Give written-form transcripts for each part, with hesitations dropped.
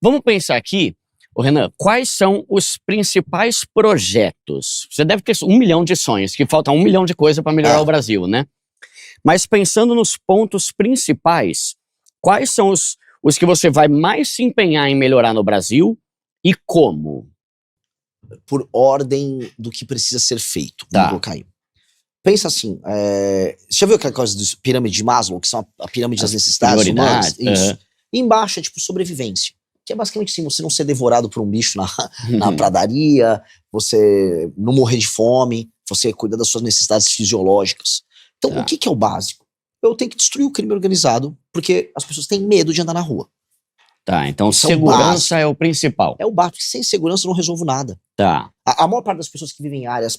Vamos pensar aqui, ô Renan, quais são os principais projetos? Você deve ter 1 milhão de sonhos, que falta 1 milhão de coisas para melhorar o Brasil, né? Mas pensando nos pontos principais, quais são os que você vai mais se empenhar em melhorar no Brasil e como? Por ordem do que precisa ser feito. Vamos colocar aí. Pensa assim, você já viu aquela coisa dos pirâmide de Maslow, que são a pirâmide das necessidades humanas? Isso. E embaixo é tipo sobrevivência, que é basicamente assim, você não ser devorado por um bicho na pradaria, você não morrer de fome, você cuidar das suas necessidades fisiológicas. Então, o que é o básico? Eu tenho que destruir o crime organizado, porque as pessoas têm medo de andar na rua. Tá, então segurança é o principal. É o básico, sem segurança eu não resolvo nada. Tá. A maior parte das pessoas que vivem em áreas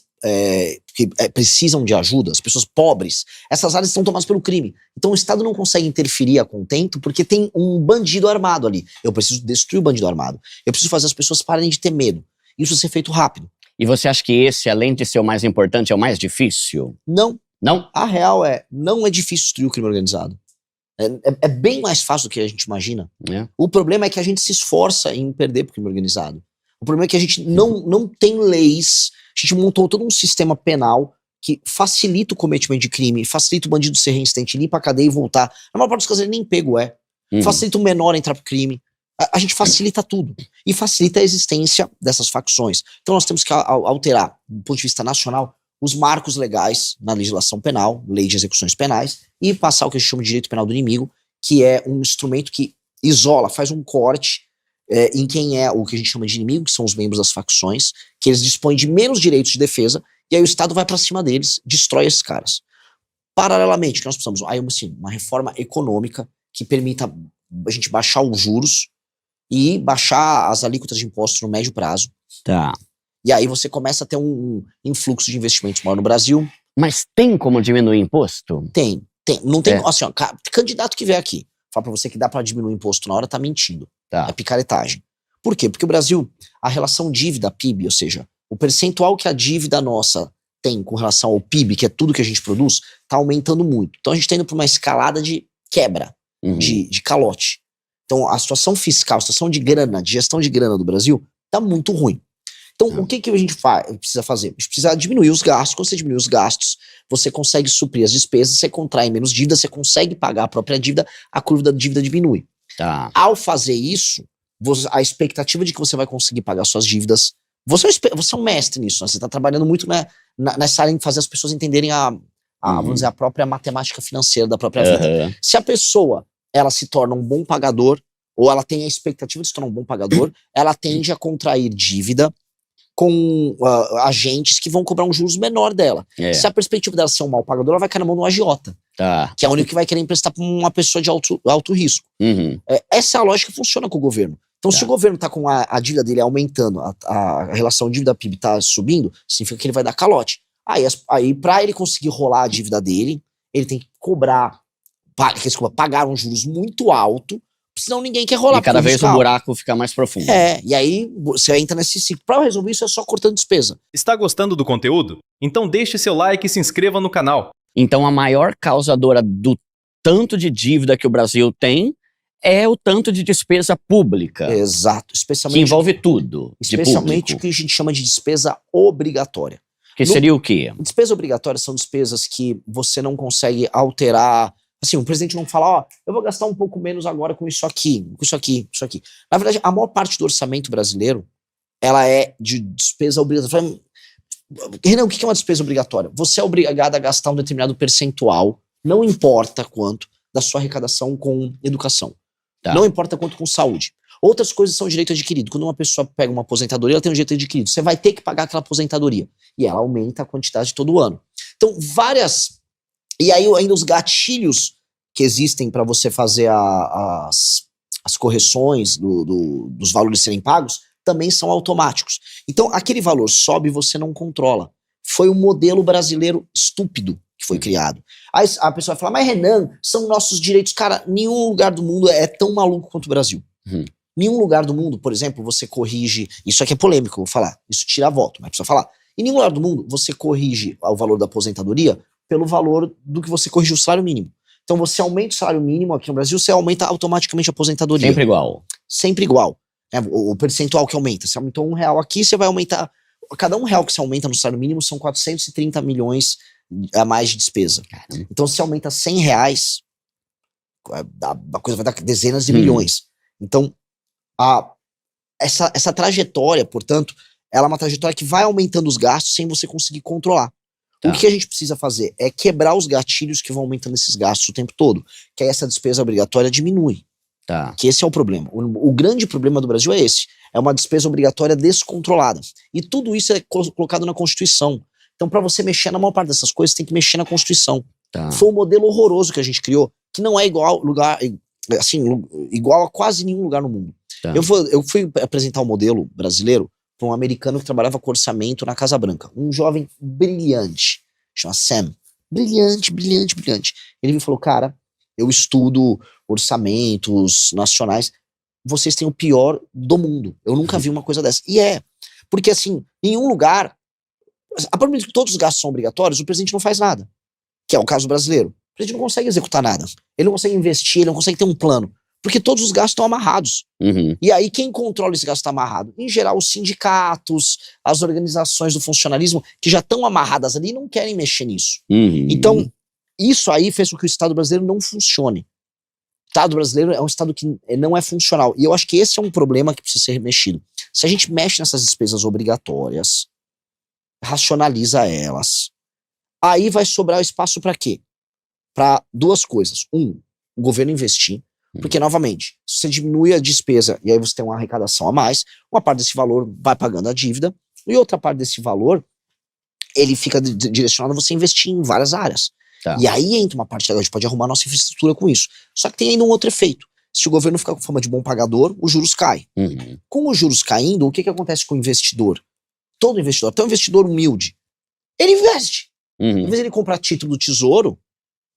que precisam de ajuda, as pessoas pobres, essas áreas estão tomadas pelo crime. Então o Estado não consegue interferir a contento porque tem um bandido armado ali. Eu preciso destruir o bandido armado. Eu preciso fazer as pessoas pararem de ter medo. Isso ser feito rápido. E você acha que esse, além de ser o mais importante, é o mais difícil? Não. Não? A real não é difícil destruir o crime organizado. É bem mais fácil do que a gente imagina. O problema é que a gente se esforça em perder pro crime organizado. O problema é que a gente não tem leis, a gente montou todo um sistema penal que facilita o cometimento de crime, facilita o bandido ser reincidente, ir pra cadeia e voltar. Na maior parte dos casos ele nem pego facilita o menor entrar pro crime. A gente facilita tudo. E facilita a existência dessas facções. Então nós temos que alterar, do ponto de vista nacional, os marcos legais na legislação penal, lei de execuções penais, e passar o que a gente chama de direito penal do inimigo, que é um instrumento que isola, faz um corte em quem é o que a gente chama de inimigo, que são os membros das facções, que eles dispõem de menos direitos de defesa, e aí o Estado vai pra cima deles, destrói esses caras. Paralelamente, o que nós precisamos? Aí, assim, uma reforma econômica que permita a gente baixar os juros e baixar as alíquotas de impostos no médio prazo. Tá. E aí você começa a ter um influxo de investimentos maior no Brasil. Mas tem como diminuir imposto? Tem. Não tem, assim, ó, candidato que vier aqui, fala pra você que dá pra diminuir o imposto na hora, tá mentindo. É picaretagem. Por quê? Porque o Brasil, a relação dívida-PIB, ou seja, o percentual que a dívida nossa tem com relação ao PIB, que é tudo que a gente produz, tá aumentando muito. Então a gente tá indo pra uma escalada de quebra, de calote. Então a situação fiscal, a situação de grana, de gestão de grana do Brasil, tá muito ruim. Então, o que a gente precisa fazer? A gente precisa diminuir os gastos. Quando você diminui os gastos, você consegue suprir as despesas, você contrai menos dívida, você consegue pagar a própria dívida, a curva da dívida diminui. Ao fazer isso, a expectativa de que você vai conseguir pagar suas dívidas, você é um mestre nisso, né? Você está trabalhando muito nessa área de fazer as pessoas entenderem vamos dizer, a própria matemática financeira da própria vida. Se a pessoa ela se torna um bom pagador, ou ela tem a expectativa de se tornar um bom pagador, ela tende a contrair dívida com agentes que vão cobrar um juros menor dela. Se a perspectiva dela ser um mau pagador, ela vai cair na mão do agiota, que é o único que vai querer emprestar para uma pessoa de alto risco. Essa é a lógica que funciona com o governo. Então, se o governo está com a dívida dele aumentando, a relação dívida-PIB está subindo, significa que ele vai dar calote. Aí para ele conseguir rolar a dívida dele, ele tem que pagar uns juros muito alto, senão ninguém quer rolar. E cada vez o buraco fica mais profundo. E aí você entra nesse ciclo. Para resolver isso é só cortando despesa. Está gostando do conteúdo? Então deixe seu like e se inscreva no canal. Então a maior causadora do tanto de dívida que o Brasil tem é o tanto de despesa pública. Exato. Que envolve tudo. Especialmente o que a gente chama de despesa obrigatória. Que seria o quê? Despesa obrigatória são despesas que você não consegue alterar. Assim, o presidente não fala, eu vou gastar um pouco menos agora com isso aqui, com isso aqui, isso aqui. Na verdade, a maior parte do orçamento brasileiro, ela é de despesa obrigatória. Renan, o que é uma despesa obrigatória? Você é obrigado a gastar um determinado percentual, não importa quanto, da sua arrecadação com educação. Não importa quanto com saúde. Outras coisas são direito adquirido. Quando uma pessoa pega uma aposentadoria, ela tem um direito adquirido. Você vai ter que pagar aquela aposentadoria. E ela aumenta a quantidade todo ano. Então, E aí ainda os gatilhos que existem para você fazer as correções dos valores serem pagos também são automáticos. Então aquele valor sobe e você não controla. Foi um modelo brasileiro estúpido que foi criado. Aí a pessoa vai falar, mas Renan, são nossos direitos. Cara, nenhum lugar do mundo é tão maluco quanto o Brasil. Nenhum lugar do mundo, por exemplo, você corrige... Isso aqui é polêmico, eu vou falar. Isso tira voto, mas precisa falar. Em nenhum lugar do mundo você corrige o valor da aposentadoria pelo valor do que você corrigiu o salário mínimo. Então você aumenta o salário mínimo aqui no Brasil, você aumenta automaticamente a aposentadoria. Sempre igual. Sempre igual. O percentual que aumenta. Se aumentou R$1 aqui, você vai aumentar... Cada R$1 que você aumenta no salário mínimo são 430 milhões a mais de despesa. Caramba. Então, se aumenta R$100, a coisa vai dar dezenas de milhões. Então, essa trajetória, portanto, ela é uma trajetória que vai aumentando os gastos sem você conseguir controlar. Tá. O que a gente precisa fazer é quebrar os gatilhos que vão aumentando esses gastos o tempo todo, que aí essa despesa obrigatória diminui. Tá. Que esse é o problema. O grande problema do Brasil é esse. É uma despesa obrigatória descontrolada. E tudo isso é colocado na Constituição. Então, para você mexer na maior parte dessas coisas, tem que mexer na Constituição. Tá. Foi um modelo horroroso que a gente criou, que não é igual a quase nenhum lugar no mundo. Tá. Eu fui apresentar um modelo brasileiro para um americano que trabalhava com orçamento na Casa Branca. Um jovem brilhante, chama Sam. Brilhante, brilhante, brilhante. Ele me falou, cara, eu estudo orçamentos nacionais, vocês têm o pior do mundo. Eu nunca vi uma coisa dessa. E porque assim, em nenhum lugar, a partir do momento que todos os gastos são obrigatórios, o presidente não faz nada. Que é o caso brasileiro. O presidente não consegue executar nada. Ele não consegue investir, ele não consegue ter um plano. Porque todos os gastos estão amarrados. Uhum. E aí, quem controla esse gasto amarrado? Em geral, os sindicatos, as organizações do funcionalismo, que já estão amarradas ali e não querem mexer nisso. Uhum. Então, isso aí fez com que o Estado brasileiro não funcione. O Estado brasileiro é um Estado que não é funcional. E eu acho que esse é um problema que precisa ser mexido. Se a gente mexe nessas despesas obrigatórias, racionaliza elas, aí vai sobrar espaço para quê? Para duas coisas. O governo investir. Porque, novamente, se você diminui a despesa e aí você tem uma arrecadação a mais, uma parte desse valor vai pagando a dívida e outra parte desse valor, ele fica direcionado a você investir em várias áreas. Tá. E aí entra uma parte, a gente pode arrumar nossa infraestrutura com isso. Só que tem ainda um outro efeito. Se o governo ficar com fama de bom pagador, os juros caem. Uhum. Com os juros caindo, o que acontece com o investidor? Todo investidor, até um investidor humilde, ele investe. Uhum. Em vez de ele comprar título do tesouro,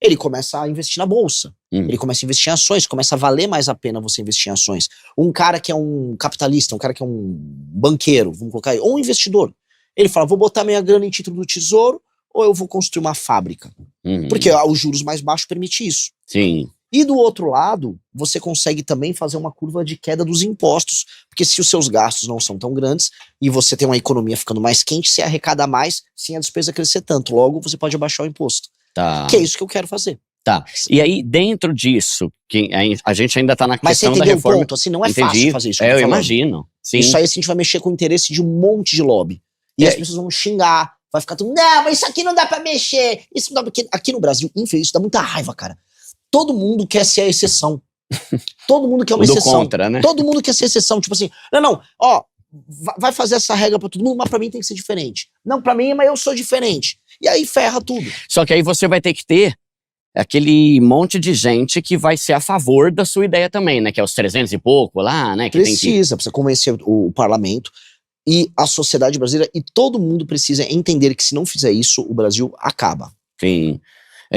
ele começa a investir na bolsa. Uhum. Ele começa a investir em ações, começa a valer mais a pena você investir em ações. Um cara que é um capitalista, um cara que é um banqueiro, vamos colocar aí, ou um investidor, ele fala, vou botar minha grana em título do tesouro ou eu vou construir uma fábrica. Uhum. Porque os juros mais baixos permitem isso. Sim. E do outro lado, você consegue também fazer uma curva de queda dos impostos, porque se os seus gastos não são tão grandes e você tem uma economia ficando mais quente, você arrecada mais sem a despesa crescer tanto. Logo, você pode abaixar o imposto. Tá. Que é isso que eu quero fazer. Tá. E aí, dentro disso, que a gente ainda tá na Mas questão você da entendeu reforma. o ponto? Assim, não é Entendi. fácil fazer isso. que Eu tô falando. imagino. Sim. Isso aí a gente vai mexer com o interesse de um monte de lobby. E as pessoas vão xingar, vai ficar tudo, não, mas isso aqui não dá pra mexer. Isso não dá, porque aqui no Brasil, infelizmente, isso dá muita raiva, cara. Todo mundo quer ser a exceção. Todo mundo quer uma Tudo exceção. contra, né? Todo mundo quer ser exceção. Tipo assim, não, ó, vai fazer essa regra pra todo mundo, mas pra mim tem que ser diferente. Não, pra mim, mas eu sou diferente. E aí ferra tudo. Só que aí você vai ter que ter aquele monte de gente que vai ser a favor da sua ideia também, né? Que é os 300 e pouco lá, né? Que Precisa convencer o parlamento e a sociedade brasileira, e todo mundo precisa entender que se não fizer isso, o Brasil acaba. Sim.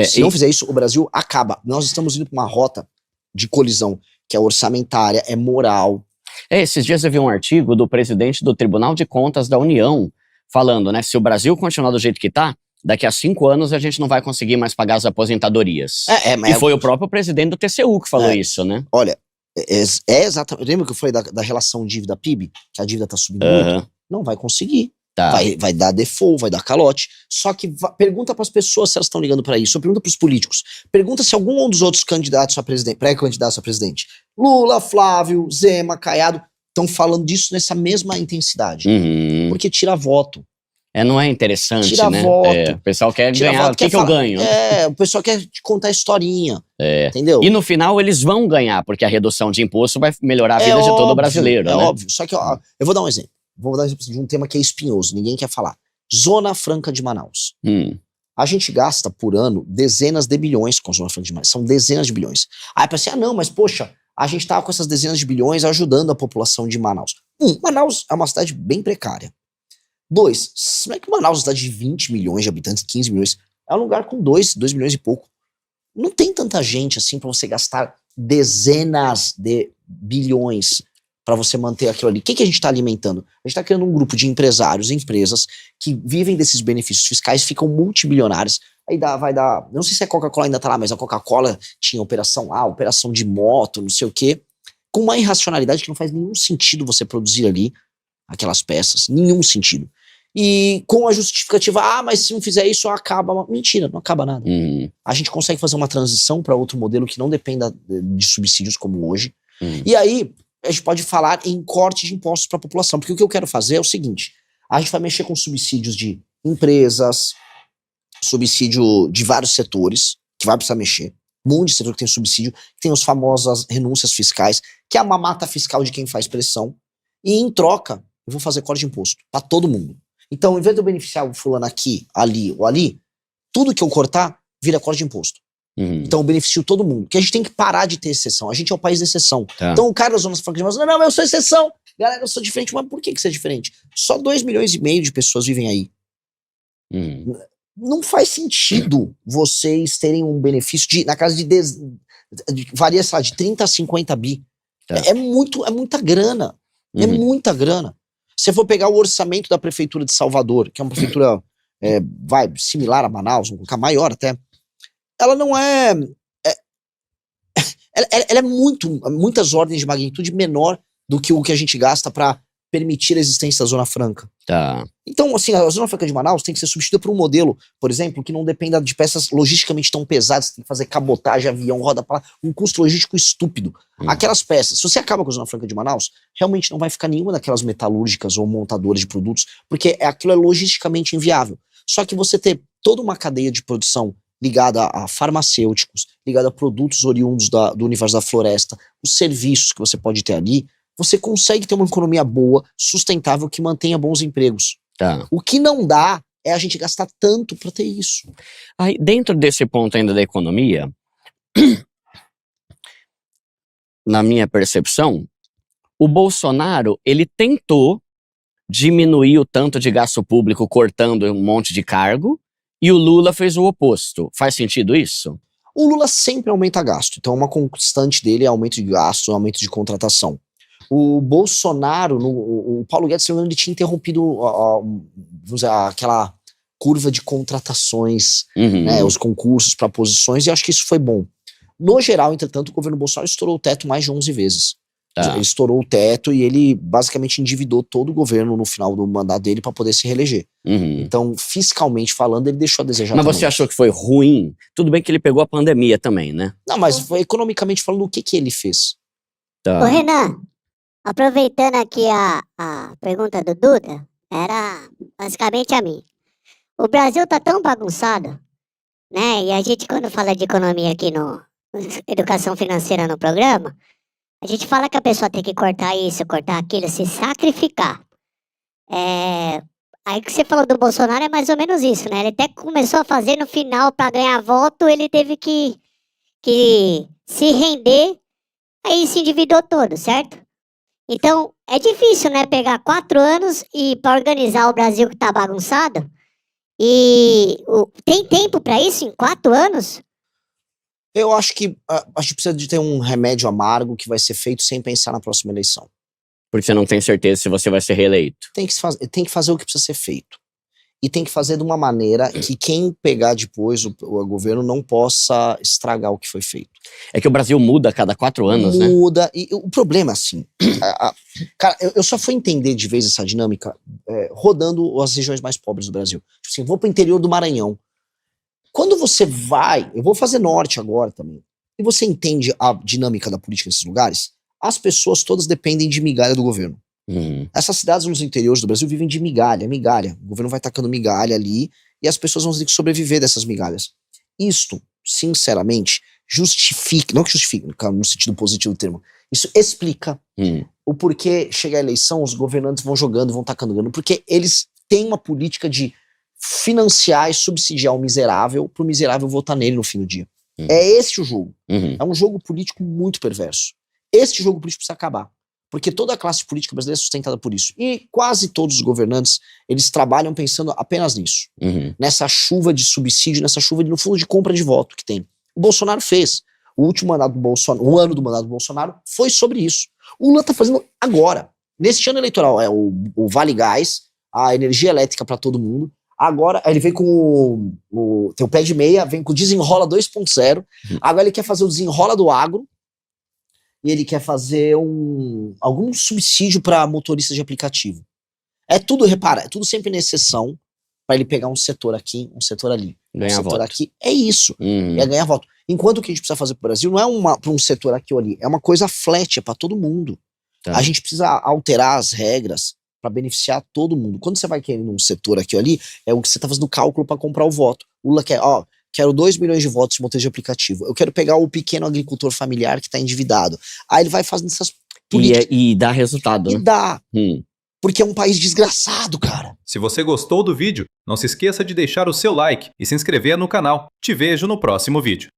Se não fizer isso, o Brasil acaba. Nós estamos indo para uma rota de colisão que é orçamentária, é moral. Esses dias eu vi um artigo do presidente do Tribunal de Contas da União falando, né? Se o Brasil continuar do jeito que tá, daqui a 5 anos a gente não vai conseguir mais pagar as aposentadorias. E foi o próprio presidente do TCU que falou isso, né? Olha, exatamente. Lembra que eu falei da relação dívida-PIB? Que a dívida tá subindo muito? Não vai conseguir. Tá. Vai dar default, vai dar calote. Só que pergunta pras pessoas se elas estão ligando pra isso. Ou pergunta pros políticos. Pergunta se algum dos outros candidatos a presidente, pré-candidatos a presidente, Lula, Flávio, Zema, Caiado, estão falando disso nessa mesma intensidade. Uhum. Porque tira voto. Não é interessante, tira né? voto. O pessoal quer Tira ganhar. voto, O que eu ganho? O pessoal quer te contar historinha. Entendeu? E no final eles vão ganhar, porque a redução de imposto vai melhorar a vida de todo brasileiro, né? Óbvio. Só que ó, eu vou dar um exemplo. Vou dar um exemplo de um tema que é espinhoso, ninguém quer falar. Zona Franca de Manaus. A gente gasta por ano dezenas de bilhões com a Zona Franca de Manaus. São dezenas de bilhões. Aí pensei, não, mas poxa, a gente tava com essas dezenas de bilhões ajudando a população de Manaus. Manaus é uma cidade bem precária. 2, como é que Manaus é uma cidade de 20 milhões de habitantes, 15 milhões, é um lugar com 2 milhões e pouco. Não tem tanta gente assim pra você gastar dezenas de bilhões para você manter aquilo ali. O que a gente está alimentando? A gente está criando um grupo de empresários, empresas que vivem desses benefícios fiscais, ficam multibilionários. Aí vai dar, não sei se a Coca-Cola ainda tá lá, mas a Coca-Cola tinha operação operação de moto, não sei o quê. com uma irracionalidade que não faz nenhum sentido você produzir ali aquelas peças, nenhum sentido. E com a justificativa, mas se não fizer isso, acaba. Mentira, não acaba nada. A gente consegue fazer uma transição para outro modelo que não dependa de subsídios como hoje. E aí, a gente pode falar em corte de impostos para a população, porque o que eu quero fazer é o seguinte, a gente vai mexer com subsídios de empresas, subsídio de vários setores, que vai precisar mexer, um monte de setor que tem subsídio, que tem as famosas renúncias fiscais, que é a mamata fiscal de quem faz pressão, e em troca, eu vou fazer corte de imposto para todo mundo. Então, em vez de eu beneficiar o fulano aqui, ali ou ali, tudo que eu cortar vira corte de imposto. Então eu beneficio todo mundo. Porque a gente tem que parar de ter exceção. A gente é o país da exceção. Então o cara das zonas francas de não, eu sou exceção. Galera, eu sou diferente. Mas por que você é diferente? Só 2,5 milhões de pessoas vivem aí. Não faz sentido vocês terem um benefício na casa de varia, sei lá, de 30 a 50 bi. É muita grana. É muita grana. Se for pegar o orçamento da prefeitura de Salvador, que é uma prefeitura similar a Manaus, um pouco maior até, ela não ela é muitas ordens de magnitude menor do que o que a gente gasta para permitir a existência da Zona Franca. Então, assim, a Zona Franca de Manaus tem que ser substituída por um modelo, por exemplo, que não dependa de peças logisticamente tão pesadas, tem que fazer cabotagem, avião, roda para lá, um custo logístico estúpido. Aquelas peças, se você acaba com a Zona Franca de Manaus, realmente não vai ficar nenhuma daquelas metalúrgicas ou montadoras de produtos, porque aquilo é logisticamente inviável. Só que você ter toda uma cadeia de produção ligada a farmacêuticos, ligada a produtos oriundos do universo da floresta, os serviços que você pode ter ali, você consegue ter uma economia boa, sustentável, que mantenha bons empregos. O que não dá é a gente gastar tanto para ter isso. Aí, dentro desse ponto ainda da economia, na minha percepção, o Bolsonaro, ele tentou diminuir o tanto de gasto público cortando um monte de cargo, e o Lula fez o oposto. Faz sentido isso? O Lula sempre aumenta gasto. Então uma constante dele é aumento de gasto, aumento de contratação. O Bolsonaro, o Paulo Guedes, ele tinha interrompido vamos dizer, aquela curva de contratações, né, os concursos para posições, e acho que isso foi bom. No geral, entretanto, o governo Bolsonaro estourou o teto mais de 11 vezes. Ele estourou o teto e ele basicamente endividou todo o governo no final do mandato dele para poder se reeleger. Então, fiscalmente falando, ele deixou a desejar. Mas você achou que foi ruim? Tudo bem que ele pegou a pandemia também, né? Não, mas economicamente falando, o que ele fez? Ô Renan, aproveitando aqui a pergunta do Duda, era basicamente a mim. O Brasil tá tão bagunçado, né? E a gente, quando fala de economia aqui no Educação Financeira no programa, a gente fala que a pessoa tem que cortar isso, cortar aquilo, se sacrificar. Aí que você falou do Bolsonaro é mais ou menos isso, né? Ele até começou a fazer no final para ganhar voto, ele teve que se render, aí se endividou todo, certo? Então, é difícil, né? Pegar 4 anos e para organizar o Brasil que tá bagunçado. E tem tempo para isso em 4 anos? Eu acho que a gente precisa de ter um remédio amargo que vai ser feito sem pensar na próxima eleição. Porque você não tem certeza se você vai ser reeleito. Tem que fazer o que precisa ser feito. E tem que fazer de uma maneira que quem pegar depois o governo não possa estragar o que foi feito. É que o Brasil muda a cada 4 anos, né? Muda. E o problema, assim... cara, eu só fui entender de vez essa dinâmica rodando as regiões mais pobres do Brasil. Tipo assim, vou pro interior do Maranhão. Quando você vai... Eu vou fazer norte agora também. E você entende a dinâmica da política nesses lugares, as pessoas todas dependem de migalha do governo. Essas cidades nos interiores do Brasil vivem de migalha. O governo vai tacando migalha ali e as pessoas vão ter que sobreviver dessas migalhas. Isto, sinceramente, justifica, não que justifique, no sentido positivo do termo, isso explica o porquê chega a eleição, os governantes vão jogando, vão tacando grana, porque eles têm uma política de financiar e subsidiar o miserável pro miserável votar nele no fim do dia. É esse o jogo. É um jogo político muito perverso. Este jogo político precisa acabar. Porque toda a classe política brasileira é sustentada por isso. E quase todos os governantes, eles trabalham pensando apenas nisso. Nessa chuva de subsídio, nessa chuva no fundo de compra de voto que tem. O Bolsonaro fez. O último mandato do Bolsonaro, um ano do mandato do Bolsonaro, foi sobre isso. O Lula tá fazendo agora. Neste ano eleitoral, o Vale Gás, a energia elétrica para todo mundo. Agora, ele vem com tem o pé de meia, vem com o Desenrola 2.0. Agora ele quer fazer o Desenrola do Agro. e ele quer fazer algum subsídio para motorista de aplicativo. É tudo, repara, é tudo sempre na exceção para ele pegar um setor aqui, um setor ali. Ganhar setor voto. aqui é isso, é ganhar voto. Enquanto o que a gente precisa fazer pro Brasil não é para um setor aqui ou ali, é uma coisa flat, é para todo mundo. Tá. A gente precisa alterar as regras para beneficiar todo mundo. Quando você vai querendo um setor aqui ou ali, é o que você tá fazendo cálculo para comprar o voto. O Lula quer, quero 2 milhões de votos de motorista de aplicativo. Eu quero pegar o pequeno agricultor familiar que tá endividado. Aí ele vai fazendo essas políticas. E dá resultado, E né? dá. Porque é um país desgraçado, cara. Se você gostou do vídeo, não se esqueça de deixar o seu like e se inscrever no canal. Te vejo no próximo vídeo.